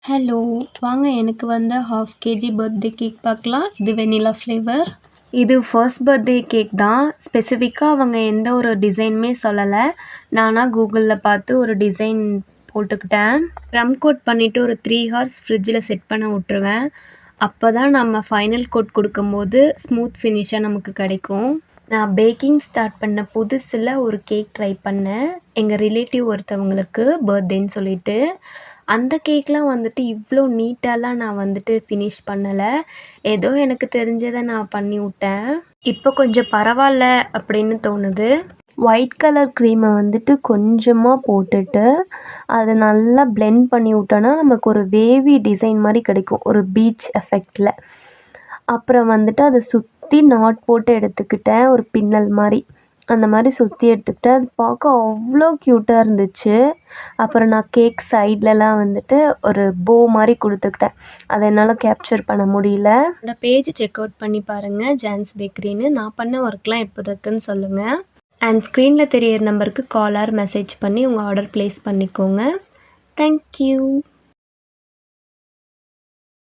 Hello! வாங்க எனக்கு வந்த 1/2 கேஜி பர்த்டே கேக் பார்க்கலாம். இது வெண்ணிலா ஃப்ளேவர். இது ஃபர்ஸ்ட் பர்த்டே கேக் தான். ஸ்பெசிஃபிக்கா அவங்க எந்த ஒரு டிசைனுமே சொல்லல. நானா கூகுள்ல பார்த்து ஒரு டிசைன் போட்டுக்கிட்டேன். க்ரம் கோட் பண்ணிவிட்டு ஒரு 3 ஹார்ஸ் ஃப்ரிட்ஜில் செட் பண்ண விட்டுருவேன். அப்போ தான் நம்ம ஃபைனல் கோட் கொடுக்கும்போது ஸ்மூத் ஃபினிஷாக நமக்கு கிடைக்கும். நான் பேக்கிங் ஸ்டார்ட் பண்ண புதுசில் ஒரு கேக் ட்ரை பண்ணேன். எங்கள் ரிலேட்டிவ் ஒருத்தவங்களுக்கு பர்த்டேன்னு சொல்லிட்டு. அந்த கேக்லாம் வந்துட்டு இவ்வளோ நீட்டாலாம் நான் வந்துட்டு ஃபினிஷ் பண்ணலை. ஏதோ எனக்கு தெரிஞ்சதை நான் பண்ணி விட்டேன். இப்போ கொஞ்சம் பரவாயில்ல அப்படின்னு தோணுது. ஒயிட் கலர் க்ரீமை வந்துட்டு கொஞ்சமாக போட்டுட்டு அதை நல்லா பிளெண்ட் பண்ணி விட்டோன்னா நமக்கு ஒரு வேவி டிசைன் மாதிரி கிடைக்கும், ஒரு பீச் எஃபெக்டில். அப்புறம் வந்துட்டு அதை சுற்றி நாட் போட்டு எடுத்துக்கிட்டேன், ஒரு பின்னல் மாதிரி. அந்த மாதிரி சுற்றி எடுத்துக்கிட்டேன். அது பார்க்க அவ்வளோ க்யூட்டாக இருந்துச்சு. அப்புறம் நான் கேக் சைட்லலாம் வந்துட்டு ஒரு போ மாதிரி கொடுத்துக்கிட்டேன். அதை என்னால் கேப்சர் பண்ண முடியல. என்னோட பேஜ் செக் அவுட் பண்ணி பாருங்கள், ஜான்ஸ் பேக்கரின்னு. நான் பண்ண ஒர்க்லாம் எப்படி இருக்குன்னு சொல்லுங்கள். அண்ட் ஸ்க்ரீனில் தெரியிற நம்பருக்கு கால் ஆர் மெசேஜ் பண்ணி உங்கள் ஆர்டர் ப்ளேஸ் பண்ணிக்கோங்க. தேங்க்யூ.